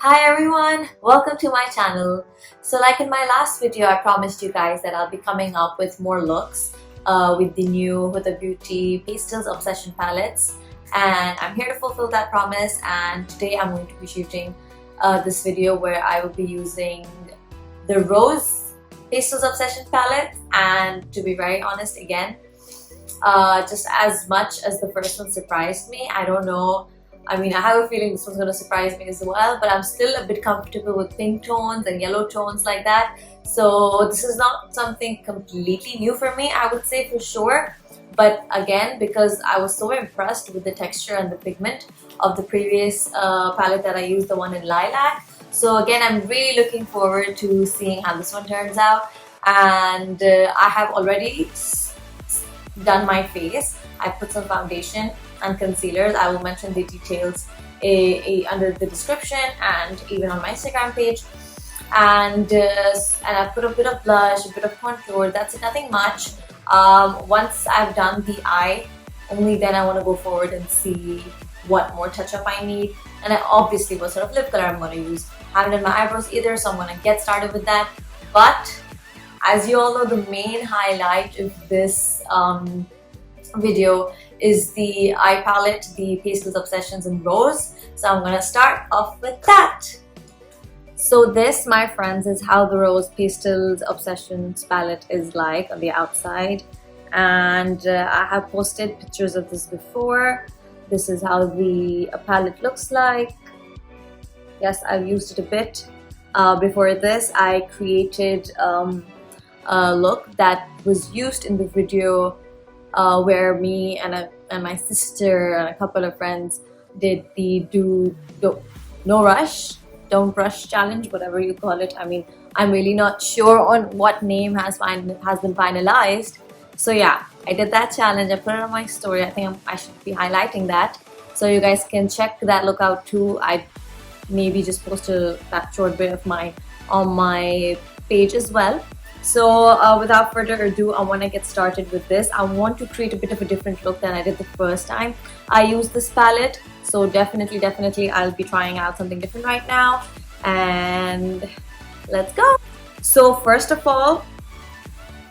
Hi everyone, welcome to my channel. So like in my last video, I promised you guys that I'll be coming up with more looks with the new Hudabeauty Pastels Obsession palettes, and I'm here to fulfill that promise. And today I'm going to be shooting this video where I will be using the Rose Pastels Obsession palette. And to be very honest, again, just as much as the first one surprised me, I don't know. I mean, I have a feeling this one's going to surprise me as well, but I'm still a bit comfortable with pink tones and yellow tones like that. So this is not something completely new for me, I would say for sure. But again, because I was so impressed with the texture and the pigment of the previous palette that I used, the one in lilac. So again, I'm really looking forward to seeing how this one turns out. And I have already done my face. I put some foundation and concealers. I will mention the details under the description and even on my Instagram page. And I put a bit of blush, a bit of contour. That's it, nothing much. Once I've done the eye, only then I want to go forward and see what more touch-up I need, and obviously what sort of lip color I'm going to use. I haven't done my eyebrows either, so I'm going to get started with that. But as you all know, the main highlight of this video is the eye palette, the Pastels Obsessions in Rose. So I'm gonna start off with that. So this, my friends, is how the Rose Pastels Obsessions palette is like on the outside. And I have posted pictures of this before. This is how the palette looks like. Yes, I've used it a bit. Before this, I created a look that was used in the video where me and my sister and a couple of friends did the no rush, don't rush challenge, whatever you call it. I mean, I'm really not sure on what name has been finalized. So yeah, I did that challenge. I put it on my story. I think I should be highlighting that, so you guys can check that look out too. I maybe just posted that short bit of mine on my page as well. So without further ado, I want to get started with this. I want to create a bit of a different look than I did the first time I used this palette. So definitely I'll be trying out something different right now. And let's go. So first of all,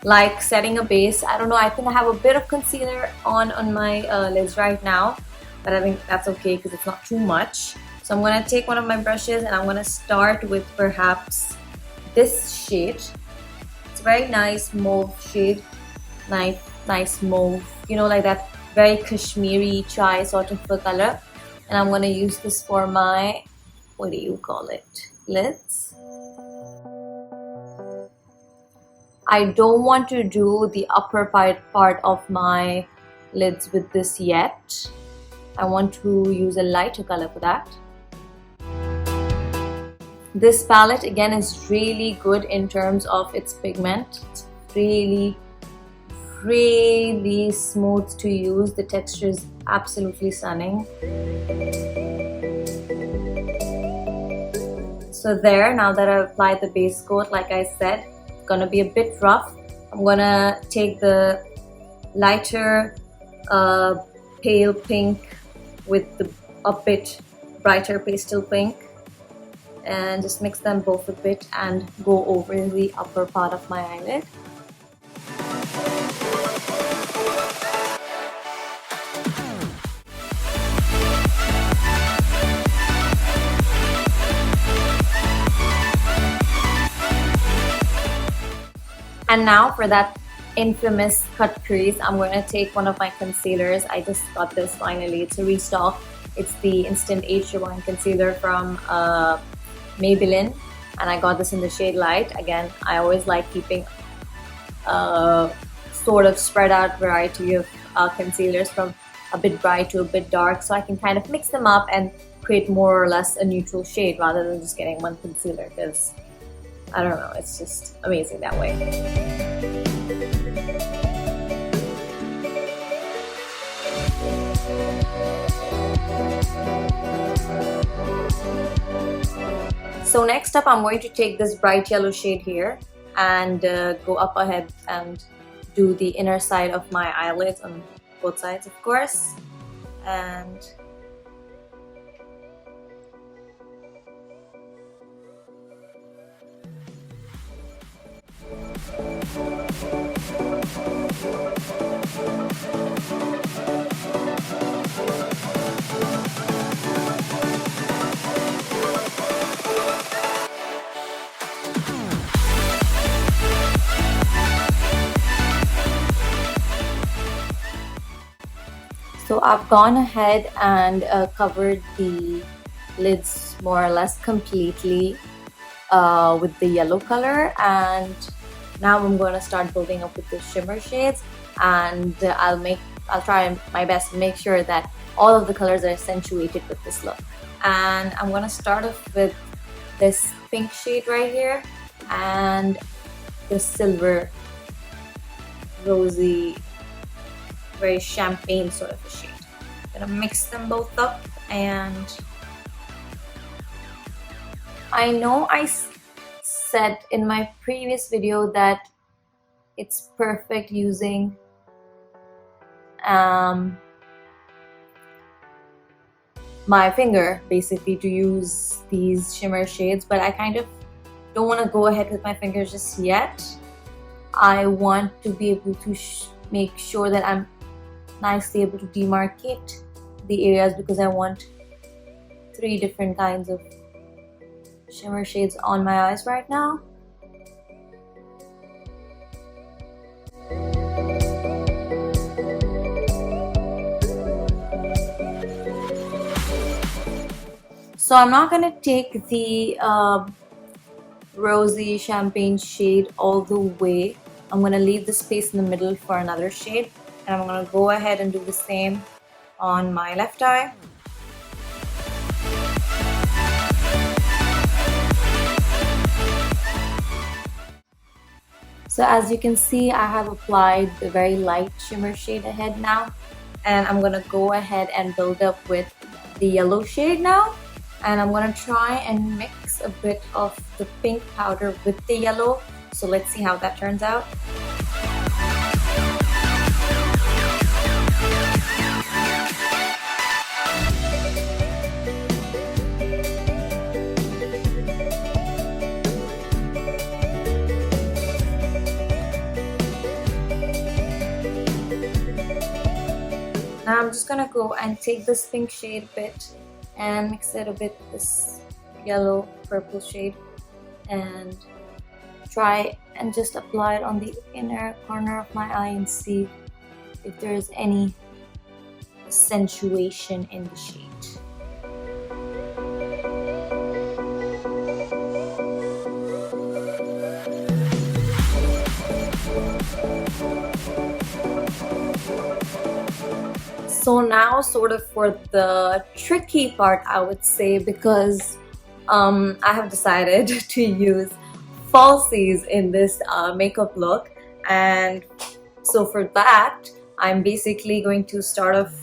like setting a base, I don't know, I think I have a bit of concealer on my lids right now, but I think that's okay because it's not too much. So I'm going to take one of my brushes and I'm going to start with perhaps this shade. Very nice mauve shade, nice mauve, you know, like that very Kashmiri chai sort of a color. And I'm going to use this for my, what do you call it, lids. I don't want to do the upper part of my lids with this yet. I want to use a lighter color for that. This palette again is really good in terms of its pigment. It's really smooth to use. The texture is absolutely stunning. So there, now that I've applied the base coat, like I said, it's gonna be a bit rough. I'm gonna take the lighter pale pink with a bit brighter pastel pink, and just mix them both a bit and go over the upper part of my eyelid. And now for that infamous cut crease, I'm going to take one of my concealers. I just got this finally. It's a restock. It's the Instant Age Rewind Concealer from Maybelline, and I got this in the shade Light. Again, I always like keeping a sort of spread out variety of concealers from a bit bright to a bit dark, so I can kind of mix them up and create more or less a neutral shade rather than just getting one concealer, because I don't know, it's just amazing that way. So next up, I'm going to take this bright yellow shade here and go up ahead and do the inner side of my eyelids on both sides, of course. And So I've gone ahead and covered the lids more or less completely with the yellow color, and now I'm going to start building up with the shimmer shades, and I'll try my best to make sure that all of the colors are accentuated with this look. And I'm going to start off with this pink shade right here and this silver rosy, very champagne sort of a shade. I'm gonna mix them both up, and I know I said in my previous video that it's perfect using my finger basically to use these shimmer shades, but I kind of don't want to go ahead with my fingers just yet. I want to be able to make sure that I'm nicely able to demarcate the areas, because I want 3 different kinds of shimmer shades on my eyes right now. So I'm not going to take the rosy champagne shade all the way. I'm going to leave the space in the middle for another shade, and I'm going to go ahead and do the same on my left eye. So as you can see, I have applied the very light shimmer shade ahead now, and I'm going to go ahead and build up with the yellow shade now, and I'm going to try and mix a bit of the pink powder with the yellow. So let's see how that turns out. Now I'm just gonna go and take this pink shade a bit and mix it a bit with this yellow purple shade, and try and just apply it on the inner corner of my eye and see if there is any accentuation in the shade. So now, sort of for the tricky part, I would say, because I have decided to use falsies in this makeup look, and so for that I'm basically going to start off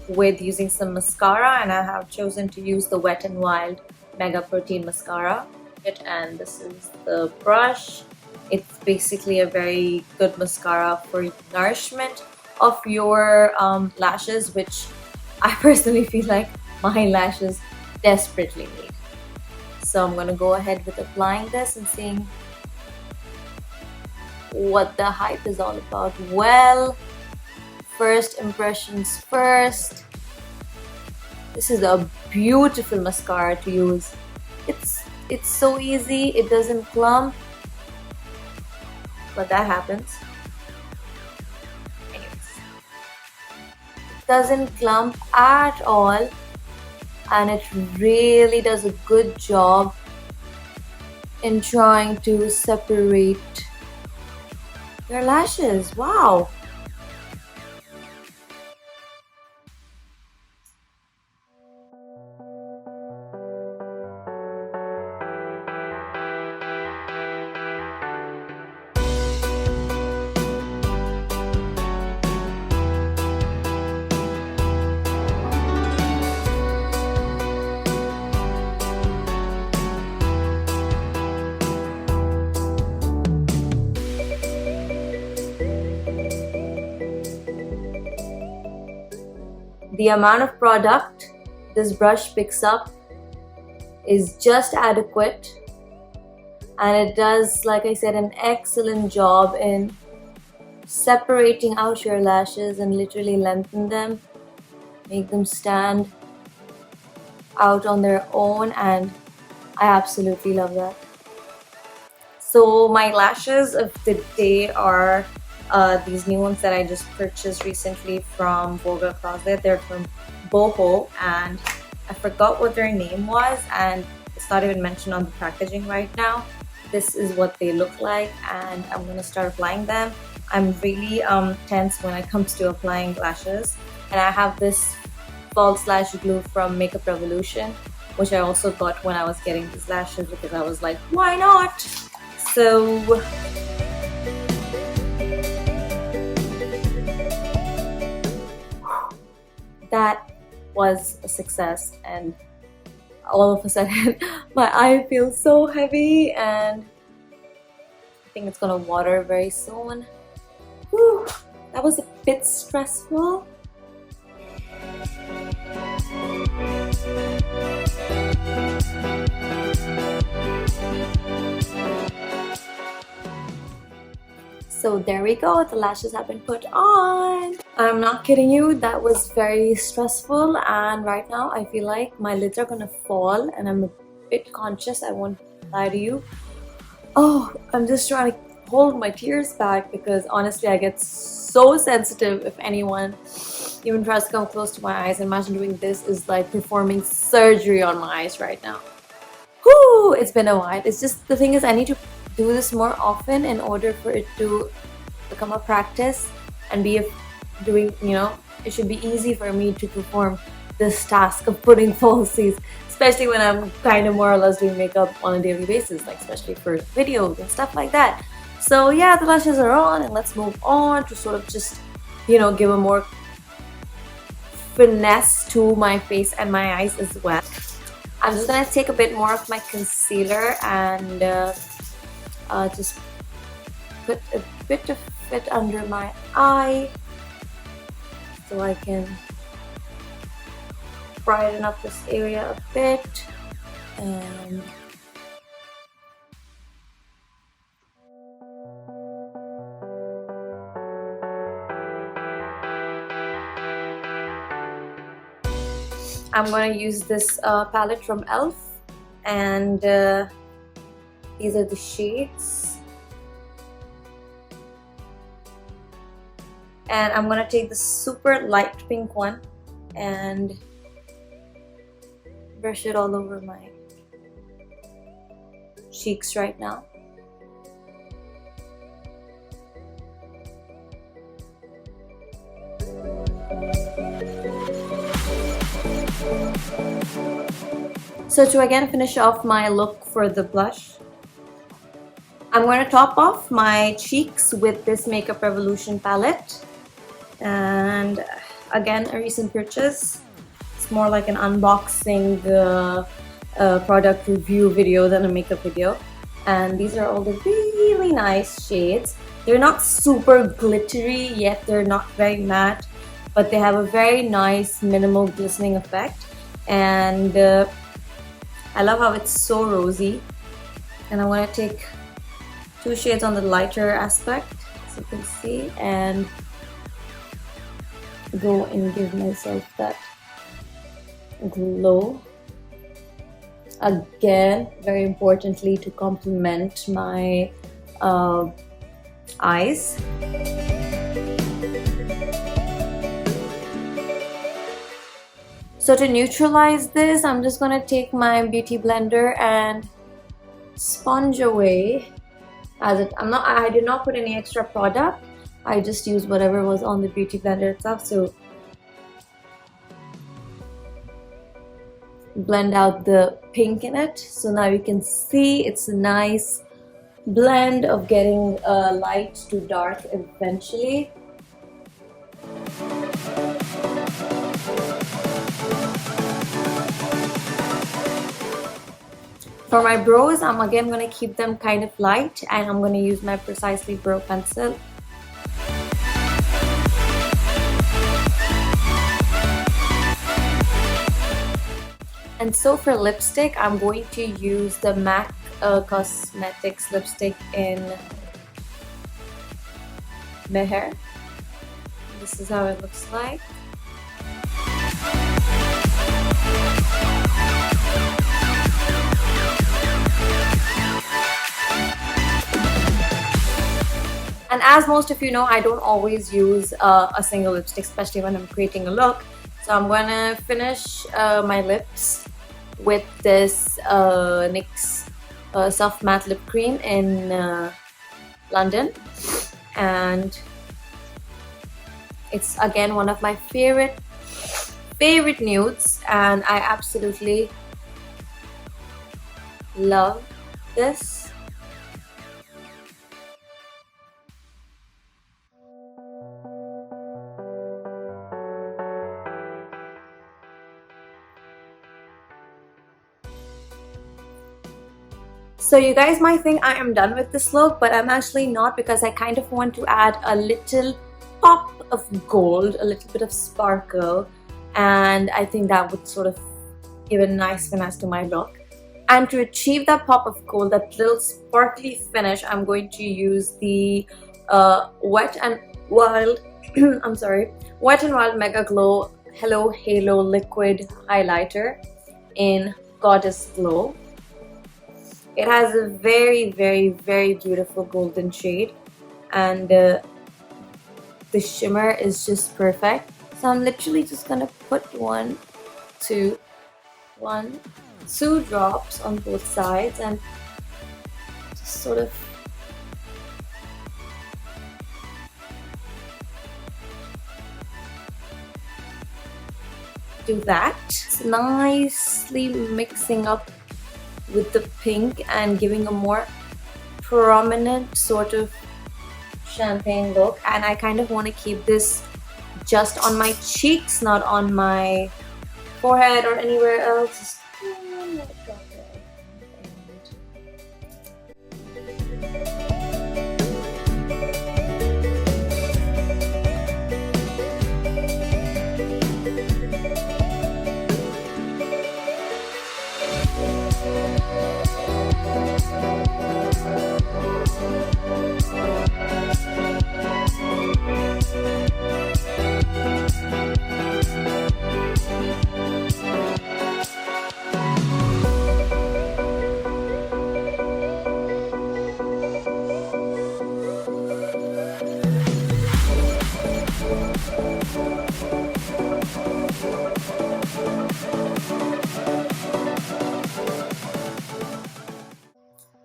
with using some mascara, and I have chosen to use the Wet n Wild Mega Protein Mascara. And this is the brush. It's basically a very good mascara for nourishment of your lashes, which I personally feel like my lashes desperately need. So I'm going to go ahead with applying this and seeing what the hype is all about. Well, first impressions first. This is a beautiful mascara to use. It's so easy, it doesn't clump, but that happens. Doesn't clump at all, and it really does a good job in trying to separate your lashes. Wow! The amount of product this brush picks up is just adequate and it does, like I said, an excellent job in separating out your lashes and literally lengthen them, make them stand out on their own, and I absolutely love that. So my lashes of the day are these new ones that I just purchased recently from Vogue Closet. They're from Boho, and I forgot what their name was, and it's not even mentioned on the packaging right now. This is what they look like, and I'm gonna start applying them. I'm really tense when it comes to applying lashes, and I have this false lash glue from Makeup Revolution, which I also got when I was getting these lashes because I was like, why not? So that was a success, and all of a sudden my eye feels so heavy, and I think it's gonna water very soon. Whew, that was a bit stressful. So there we go, the lashes have been put on. I'm not kidding you, that was very stressful, and right now I feel like my lids are gonna fall and I'm a bit conscious, I won't lie to you. Oh, I'm just trying to hold my tears back because honestly I get so sensitive if anyone even tries to come close to my eyes. Imagine doing this is like performing surgery on my eyes right now. Whoo, it's been a while. It's just, the thing is I need to do this more often in order for it to become a practice and be doing, you know, it should be easy for me to perform this task of putting falsies, especially when I'm kind of more or less doing makeup on a daily basis, like especially for videos and stuff like that. So yeah, the lashes are on, and let's move on to sort of just, you know, give a more finesse to my face and my eyes as well. I'm just gonna take a bit more of my concealer and just put a bit of it under my eye so I can brighten up this area a bit. And I'm going to use this palette from e.l.f. and these are the shades. And I'm going to take the super light pink one and brush it all over my cheeks right now. So to again finish off my look for the blush, I'm going to top off my cheeks with this Makeup Revolution palette. And again, a recent purchase. It's more like an unboxing product review video than a makeup video. And these are all the really nice shades. They're not super glittery yet, they're not very matte, but they have a very nice minimal glistening effect. And I love how it's so rosy. And I want to take 2 shades on the lighter aspect, as you can see, and go and give myself that glow. Again, very importantly, to complement my eyes. So to neutralize this, I'm just going to take my beauty blender and sponge away as it. I did not put any extra product. I just used whatever was on the beauty blender itself. So blend out the pink in it. So now you can see it's a nice blend of getting light to dark eventually. For my brows, I'm again going to keep them kind of light, and I'm going to use my Precisely Brow Pencil. And so for lipstick, I'm going to use the MAC Cosmetics lipstick in Meher. This is how it looks like. And as most of you know, I don't always use a single lipstick, especially when I'm creating a look. So I'm gonna finish my lips with this NYX Soft Matte Lip Cream in London. And it's again one of my favorite nudes, and I absolutely love this. So you guys might think I am done with this look, but I'm actually not, because I kind of want to add a little pop of gold, a little bit of sparkle, and I think that would sort of give a nice finesse to my look. And to achieve that pop of gold, that little sparkly finish, I'm going to use the Wet n Wild I'm sorry, Wet n Wild Mega Glow Hello Halo Liquid Highlighter in Goddess Glow. It has a very beautiful golden shade, and the shimmer is just perfect. So I'm literally just gonna put two drops on both sides and just sort of do that. It's nicely mixing up with the pink and giving a more prominent sort of champagne look. And I kind of want to keep this just on my cheeks, not on my forehead or anywhere else.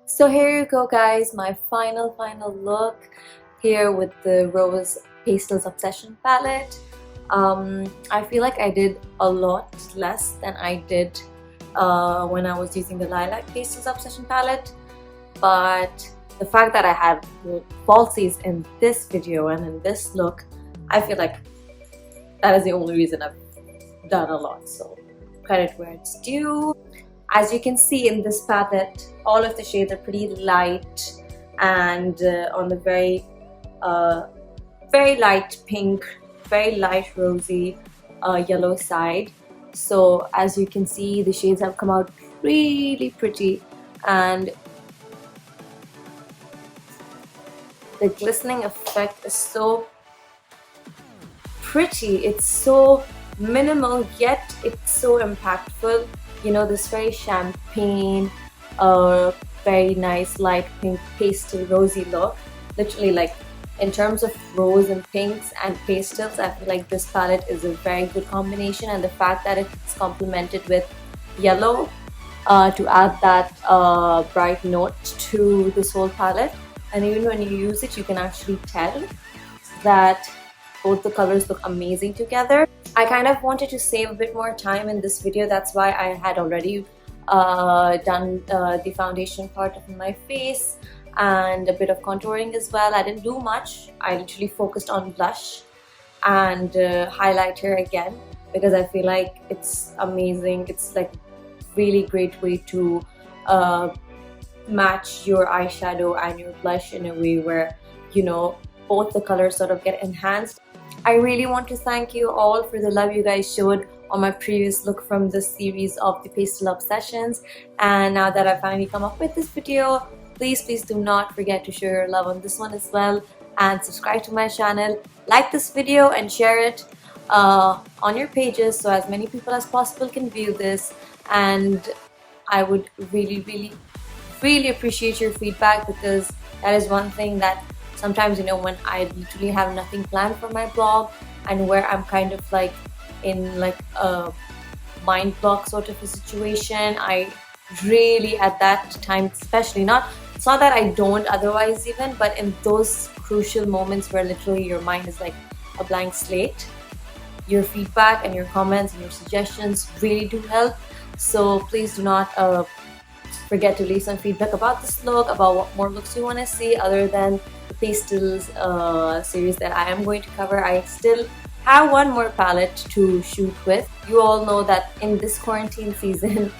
So here you go guys, my final look here with the Rose Pastels Obsession palette. I feel like I did a lot less than I did when I was using the Lilac Pastels Obsession palette, but the fact that I had falsies in this video and in this look, I feel like that is the only reason I've done a lot, so credit where it's due. As you can see in this palette, all of the shades are pretty light and on the very light pink, very light rosy yellow side. So as you can see, the shades have come out really pretty, and the glistening effect is so pretty. It's so minimal, yet it's so impactful. You know, this very champagne, very nice light pink pastel rosy look. Literally, like, in terms of rose and pinks and pastels, I feel like this palette is a very good combination, and the fact that it's complemented with yellow to add that bright note to this whole palette. And even when you use it, you can actually tell that both the colors look amazing together. I kind of wanted to save a bit more time in this video. That's why I had already done the foundation part of my face and a bit of contouring as well. I didn't do much. I literally focused on blush and highlighter again, because I feel like it's amazing. It's like really great way to match your eyeshadow and your blush in a way where, you know, both the colors sort of get enhanced. I really want to thank you all for the love you guys showed on my previous look from this series of the Pastel Obsessions. And now that I finally come up with this video, please do not forget to show your love on this one as well, and subscribe to my channel, like this video and share it on your pages so as many people as possible can view this. And I would really appreciate your feedback, because that is one thing that sometimes, you know, when I literally have nothing planned for my blog and where I'm kind of like in like a mind block sort of a situation, I really at that time, especially, it's not that I don't otherwise even, but in those crucial moments where literally your mind is like a blank slate, your feedback and your comments and your suggestions really do help. So please do not forget to leave some feedback about this look, about what more looks you want to see other than the Pastels series that I am going to cover. I still have one more palette to shoot with. You all know that in this quarantine season,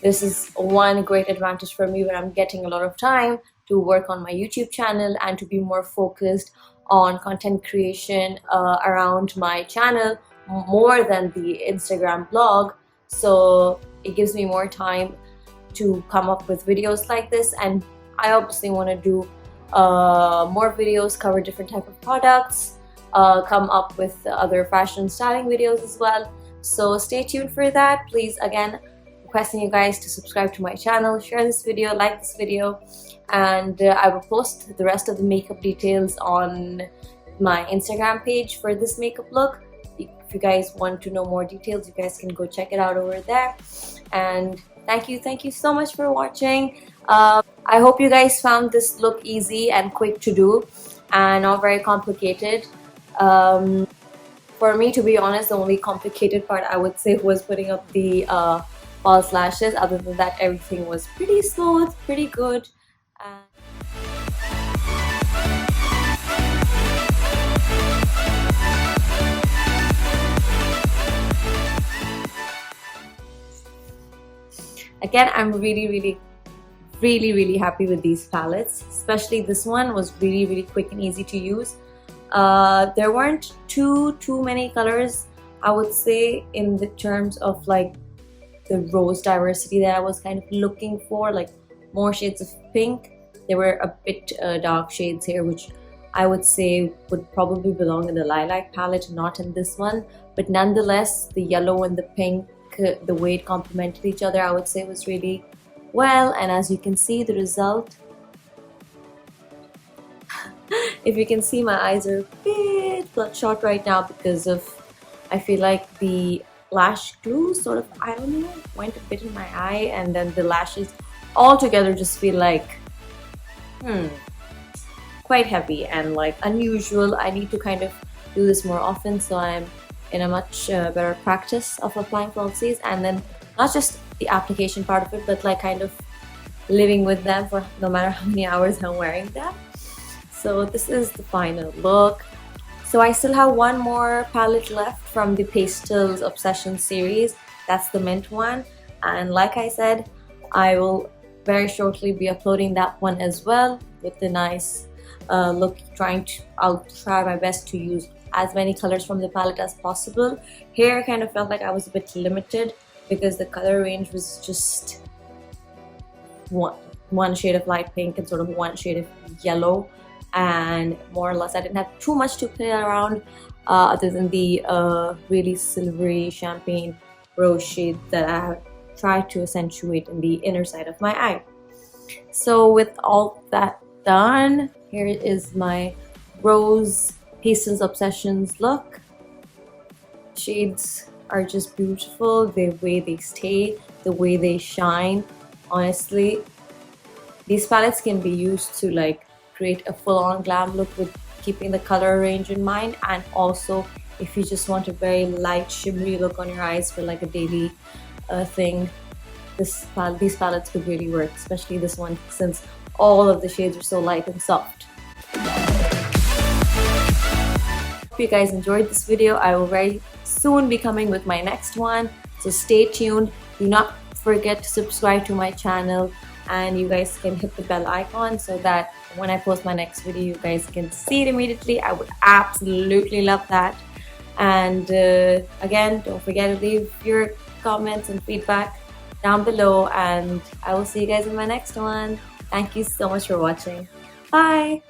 this is one great advantage for me, where I'm getting a lot of time to work on my YouTube channel and to be more focused on content creation around my channel more than the Instagram blog. So it gives me more time to come up with videos like this, and I obviously want to do more videos, cover different type of products, come up with other fashion styling videos as well. So stay tuned for that. Please, again, requesting you guys to subscribe to my channel, share this video, like this video, and I will post the rest of the makeup details on my Instagram page for this makeup look. If you guys want to know more details, you guys can go check it out over there. And thank you so much for watching. I hope you guys found this look easy and quick to do and not very complicated. For me, to be honest, the only complicated part I would say was putting up the false lashes. Other than that, everything was pretty smooth, pretty good. Again, I'm really happy with these palettes. Especially this one was really quick and easy to use. There weren't too many colors, I would say, in the terms of like the rose diversity that I was kind of looking for, like more shades of pink. There were a bit dark shades here, which I would say would probably belong in the lilac palette, not in this one. But nonetheless, the yellow and the pink, the way it complemented each other, I would say was really well. And as you can see, the result, if you can see, my eyes are a bit bloodshot right now because of, I feel like the lash glue sort of, I don't know, went a bit in my eye, and then the lashes all together just feel like quite heavy and like unusual. I need to kind of do this more often, so I'm in a much better practice of applying falsies, and then not just the application part of it, but like kind of living with them for no matter how many hours I'm wearing them. So this is the final look. So I still have one more palette left from the Pastels Obsession series. That's the mint one, and like I said, I will very shortly be uploading that one as well with the nice look. I'll try my best to use as many colors from the palette as possible. Here I kind of felt like I was a bit limited because the color range was just one shade of light pink and sort of one shade of yellow, and more or less I didn't have too much to play around other than the really silvery champagne rose shade that I have tried to accentuate in the inner side of my eye. So with all that done, here is my rose Pastels Obsessions look. Shades are just beautiful, the way they stay, the way they shine. Honestly, these palettes can be used to like create a full-on glam look with keeping the color range in mind, and also if you just want a very light shimmery look on your eyes for like a daily thing, these palettes could really work, especially this one since all of the shades are so light and soft. Hope you guys enjoyed this video. I will very soon be coming with my next one, so stay tuned. Do not forget to subscribe to my channel, and you guys can hit the bell icon so that when I post my next video you guys can see it immediately. I would absolutely love that. And again, don't forget to leave your comments and feedback down below, and I will see you guys in my next one. Thank you so much for watching. Bye!